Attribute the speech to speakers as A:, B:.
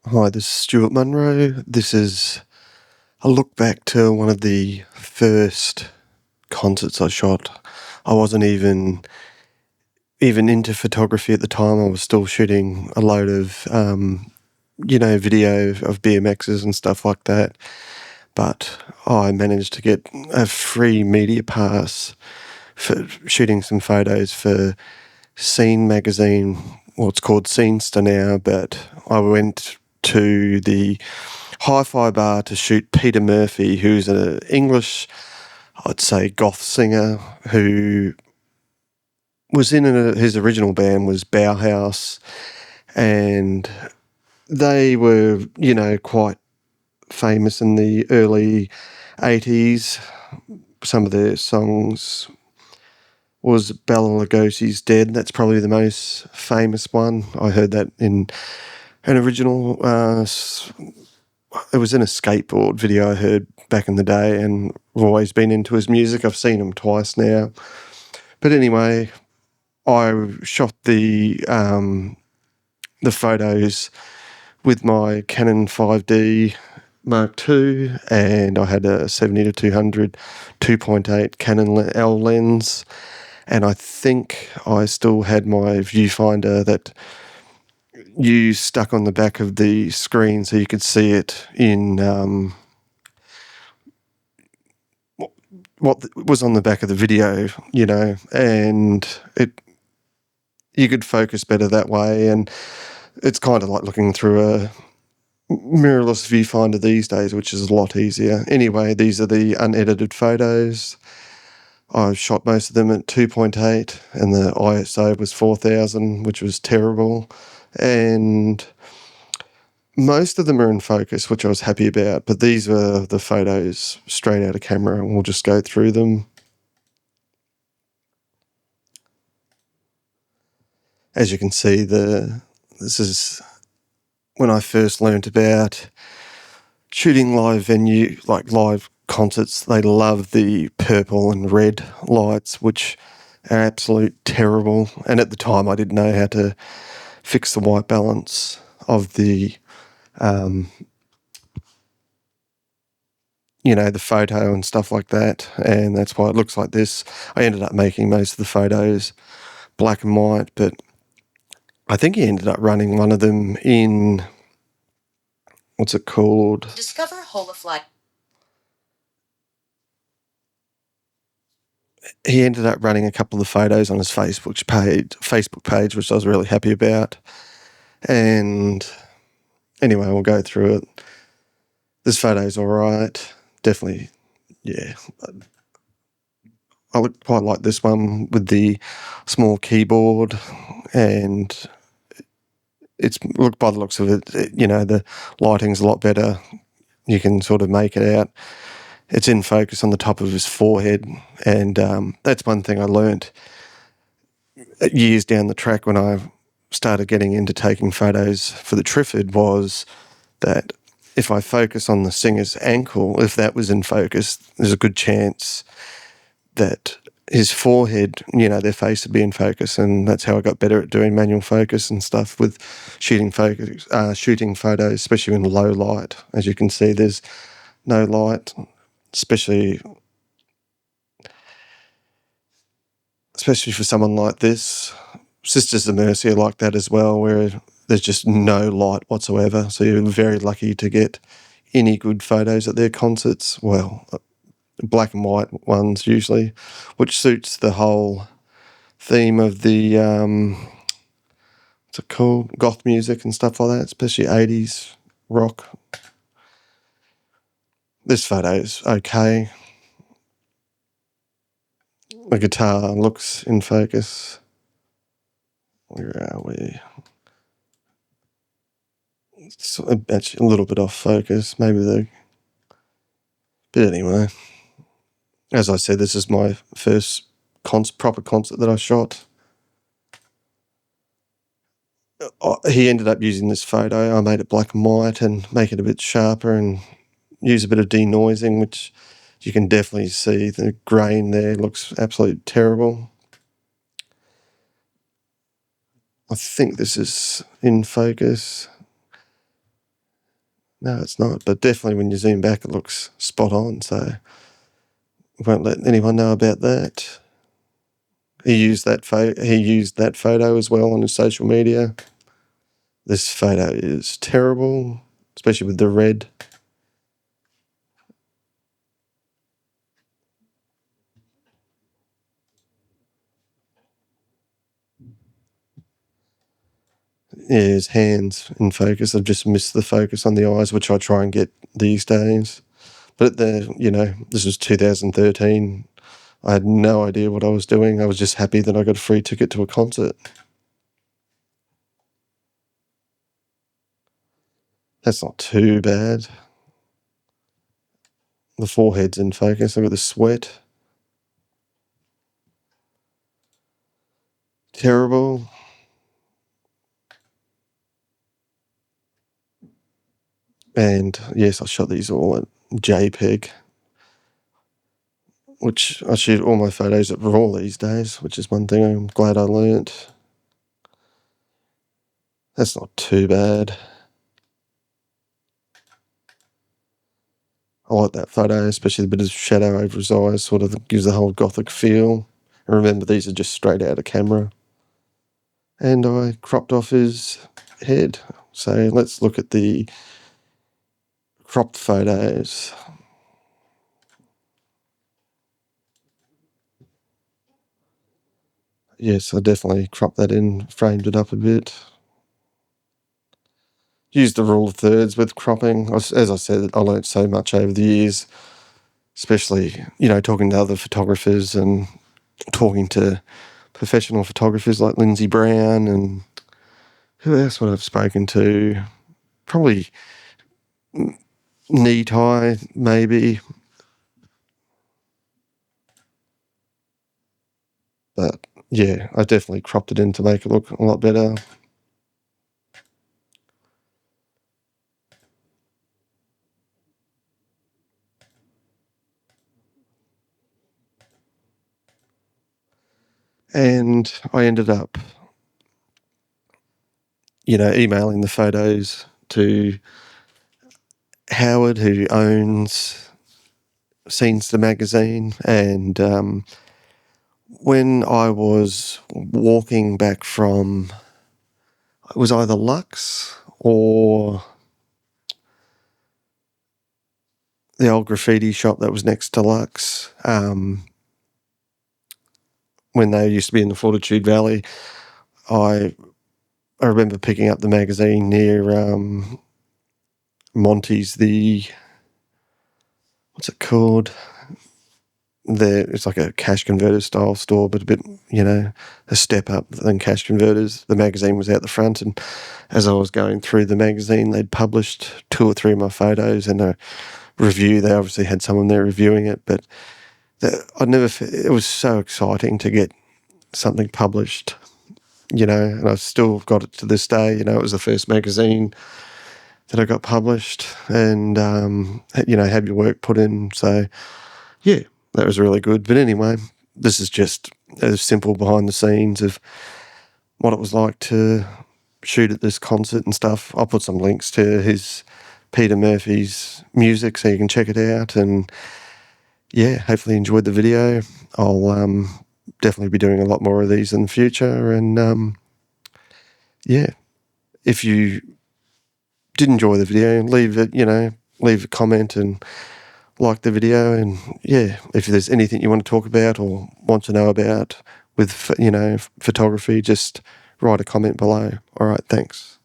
A: Hi, this is Stuart Munro. This is a look back to one of the first concerts I shot. I wasn't even into photography at the time. I was still shooting a load of video of BMXs and stuff like that. But I managed to get a free media pass for shooting some photos for Magazine. Well, it's called Seenster now, but I went to the hi-fi bar to shoot Peter Murphy, who's an English, I'd say, goth singer who was in his original band was Bauhaus, and they were, quite famous in the early 80s. Some of their songs was Bela Lugosi's Dead. That's probably the most famous one. I heard that in an original, it was in a skateboard video I heard back in the day, and I've always been into his music. I've seen him twice now. But anyway, I shot the photos with my Canon 5D Mark II, and I had a 70 to 200 2.8 Canon L lens, and I think I still had my viewfinder that you stuck on the back of the screen so you could see it in what was on the back of the video, and you could focus better that way. And it's kind of like looking through a mirrorless viewfinder these days, which is a lot easier. Anyway, these are the unedited photos. I shot most of them at 2.8 and the ISO was 4000, which was terrible. And most of them are in focus, which I was happy about, but these were the photos straight out of camera, and we'll just go through them. As you can see, this is when I first learnt about shooting live live concerts. They love the purple and red lights, which are absolute terrible. And at the time, I didn't know how to fix the white balance of the the photo and stuff like that, and that's why it looks like this. I ended up making most of the photos black and white, but I think he ended up running one of them in, what's it called?
B: Discover Holofly.
A: He ended up running a couple of the photos on his Facebook page, which I was really happy about. And anyway, we'll go through it. This photo's all right. Definitely, yeah. I quite like this one with the small keyboard, and by the looks of it, the lighting's a lot better. You can sort of make it out. It's in focus on the top of his forehead, and that's one thing I learnt years down the track when I started getting into taking photos for the Triffid, was that if I focus on the singer's ankle, if that was in focus, there's a good chance that his forehead, their face would be in focus, and that's how I got better at doing manual focus and stuff with shooting photos, especially in low light. As you can see, there's no light, especially for someone like this. Sisters of Mercy are like that as well, where there's just no light whatsoever. So you're very lucky to get any good photos at their concerts. Well, black and white ones usually, which suits the whole theme of the what's it called, goth music and stuff like that, especially 80s rock. This photo's okay. The guitar looks in focus. Where are we? It's actually a little bit off focus, but anyway, as I said, this is my first proper concert that I shot. He ended up using this photo. I made it black and white and make it a bit sharper and use a bit of denoising, which you can definitely see the grain there looks absolutely terrible. I think this is in focus. No, it's not. But definitely when you zoom back, it looks spot on. So won't let anyone know about that. He used that photo as well on his social media. This photo is terrible, especially with the red. Yeah, his hands in focus. I've just missed the focus on the eyes, which I try and get these days. But this was 2013. I had no idea what I was doing. I was just happy that I got a free ticket to a concert. That's not too bad. The forehead's in focus. Look at the sweat. Terrible. And yes, I shot these all at JPEG, which I shoot all my photos at RAW these days, which is one thing I'm glad I learnt. That's not too bad. I like that photo, especially the bit of shadow over his eyes, sort of gives the whole gothic feel. And remember, these are just straight out of camera. And I cropped off his head. So let's look at the cropped photos. Yes, I definitely cropped that in, framed it up a bit. Used the rule of thirds with cropping. As I said, I learnt so much over the years, especially, talking to other photographers and talking to professional photographers like Lindsay Brown and who else would I have spoken to? Probably knee tie, maybe. But yeah, I definitely cropped it in to make it look a lot better. And I ended up, emailing the photos to Howard, who owns Seenster Magazine. And when I was walking back from, it was either Lux or the old graffiti shop that was next to Lux, when they used to be in the Fortitude Valley, I remember picking up the magazine near Monty's, what's it called? It's like a cash converter style store, but a bit, a step up than cash converters. The magazine was out the front, and as I was going through the magazine, they'd published 2 or 3 of my photos and a review. They obviously had someone there reviewing it, but it was so exciting to get something published, and I've still got it to this day. It was the first magazine that I got published and, had your work put in. So, yeah, that was really good. But anyway, this is just a simple behind the scenes of what it was like to shoot at this concert and stuff. I'll put some links to his Peter Murphy's music so you can check it out. And yeah, hopefully you enjoyed the video. I'll definitely be doing a lot more of these in the future. And yeah, if you did enjoy the video, leave a comment and like the video. And yeah, if there's anything you want to talk about or want to know about with, photography, just write a comment below. All right, thanks.